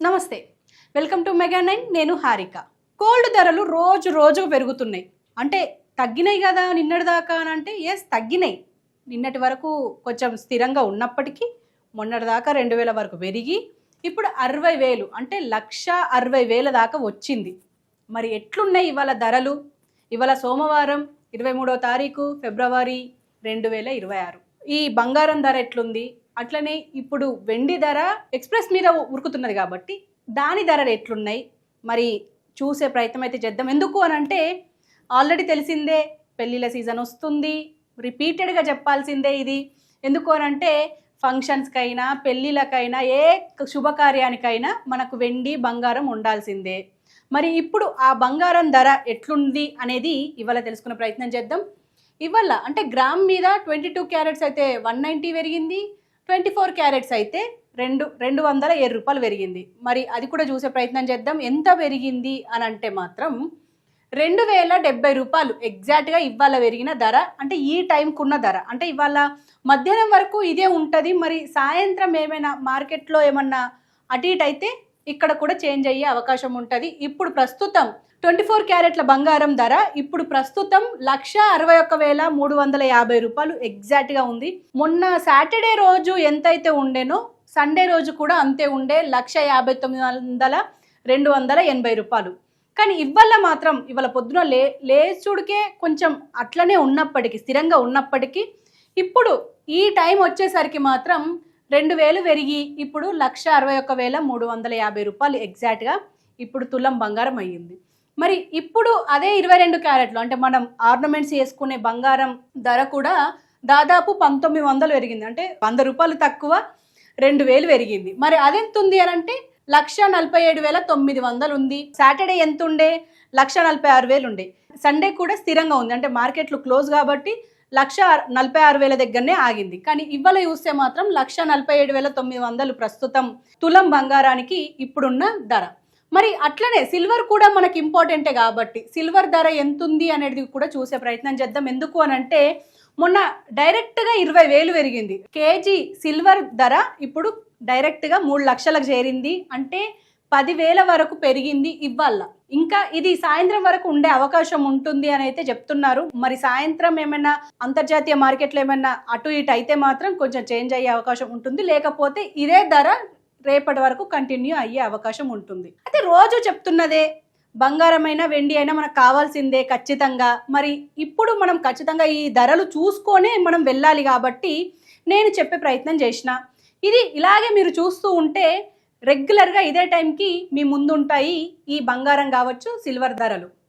నమస్తే, welcome to mega nine. నేను Harika. Gold ధరలు రోజు రోజుకు పెరుగుతున్నాయి. అంటే తగ్గినాయి కదా నిన్నటి దాకా అని అంటే ఎస్ తగ్గినాయి. నిన్నటి వరకు కొంచెం స్థిరంగా ఉన్నప్పటికీ మొన్నటి దాకా 2000 వరకు పెరిగి ఇప్పుడు 60,000 అంటే 1,60,000 దాకా వచ్చింది. మరి ఎట్లున్నాయి ఇవాళ ధరలు? ఇవాళ సోమవారం 23వ తారీఖు ఫిబ్రవరి 2026. ఈ బంగారం ధర ఎట్లుంది? అట్లనే ఇప్పుడు వెండి ధర ఎక్స్ప్రెస్ మీద ఉరుకుతున్నది కాబట్టి దాని ధరలు ఎట్లున్నాయి మరి చూసే ప్రయత్నం అయితే చేద్దాం. ఎందుకు అని అంటే ఆల్రెడీ తెలిసిందే, పెళ్ళిళ్ళ సీజన్ వస్తుంది, రిపీటెడ్గా చెప్పాల్సిందే ఇది. ఎందుకు అని అంటే ఫంక్షన్స్కైనా పెళ్ళిళ్ళకైనా ఏ శుభకార్యానికైనా మనకు వెండి బంగారం ఉండాల్సిందే. మరి ఇప్పుడు ఆ బంగారం ధర ఎట్లుంది అనేది ఇవాళ తెలుసుకునే ప్రయత్నం చేద్దాం. ఇవాళ అంటే గ్రామ్ మీద 22 క్యారెట్స్ అయితే 190 పెరిగింది, 24 క్యారెట్స్ అయితే 207 రూపాయలు పెరిగింది. మరి అది కూడా చూసే ప్రయత్నం చేద్దాం. ఎంత పెరిగింది అని అంటే మాత్రం 2,070 రూపాయలు ఎగ్జాక్ట్గా ఇవాళ పెరిగిన ధర. అంటే ఈ టైంకున్న ధర అంటే ఇవాళ మధ్యాహ్నం వరకు ఇదే ఉంటుంది. మరి సాయంత్రం ఏమైనా మార్కెట్లో ఏమన్నా అటు ఇటు అయితే ఇక్కడ కూడా చేంజ్ అయ్యే అవకాశం ఉంటుంది. ఇప్పుడు ప్రస్తుతం 24 క్యారెట్ల బంగారం ధర ఇప్పుడు ప్రస్తుతం 1,61,350 రూపాయలు ఎగ్జాక్ట్గా ఉంది. మొన్న సాటర్డే రోజు ఎంతైతే ఉండేనో సండే రోజు కూడా అంతే ఉండే, 1,59,280 రూపాయలు. కానీ ఇవాళ మాత్రం ఇవాళ పొద్దున లేచుడికే కొంచెం అట్లనే ఉన్నప్పటికీ, స్థిరంగా ఉన్నప్పటికీ ఇప్పుడు ఈ టైం వచ్చేసరికి మాత్రం 2,000 పెరిగి ఇప్పుడు 1,61,350 రూపాయలు ఎగ్జాక్ట్గా ఇప్పుడు తులం బంగారం అయ్యింది. మరి ఇప్పుడు అదే 22 క్యారెట్లు అంటే మనం ఆర్నమెంట్స్ వేసుకునే బంగారం ధర కూడా దాదాపు 1,900 పెరిగింది. అంటే 100 రూపాయలు తక్కువ 2,000 పెరిగింది. మరి అదెంత ఉంది అని అంటే 1,47,900 ఉంది. సాటర్డే ఎంత ఉండే? 1,46,000 ఉండే. సండే కూడా స్థిరంగా ఉంది. అంటే మార్కెట్లు క్లోజ్ కాబట్టి 1,46,000 దగ్గరనే ఆగింది. కానీ ఇవాళ చూస్తే మాత్రం 1,47,900 ప్రస్తుతం తులం బంగారానికి ఇప్పుడున్న ధర. మరి అట్లనే సిల్వర్ కూడా మనకి ఇంపార్టెంటే కాబట్టి సిల్వర్ ధర ఎంత ఉంది అనేది కూడా చూసే ప్రయత్నం చేద్దాం. ఎందుకు అని అంటే మొన్న డైరెక్ట్గా 20,000 పెరిగింది. కేజీ సిల్వర్ ధర ఇప్పుడు డైరెక్ట్గా 3 లక్షలకు చేరింది. అంటే 10,000 వరకు పెరిగింది ఇవాళ. ఇంకా ఇది సాయంత్రం వరకు ఉండే అవకాశం ఉంటుంది అని అయితే చెప్తున్నారు. మరి సాయంత్రం ఏమైనా అంతర్జాతీయ మార్కెట్లో ఏమైనా అటు ఇటు అయితే మాత్రం కొంచెం చేంజ్ అయ్యే అవకాశం ఉంటుంది. లేకపోతే ఇదే ధర రేపటి వరకు కంటిన్యూ అయ్యే అవకాశం ఉంటుంది. అయితే రోజు చెప్తున్నదే, బంగారమైనా వెండి అయినా మనకు కావాల్సిందే ఖచ్చితంగా. మరి ఇప్పుడు మనం ఖచ్చితంగా ఈ ధరలు చూసుకొనే మనం వెళ్ళాలి కాబట్టి నేను చెప్పే ప్రయత్నం చేసిన. ఇది ఇలాగే మీరు చూస్తూ ఉంటే రెగ్యులర్గా ఇదే టైంకి మీ ముందుంటాయి ఈ బంగారం కావచ్చు, సిల్వర్ ధరలు.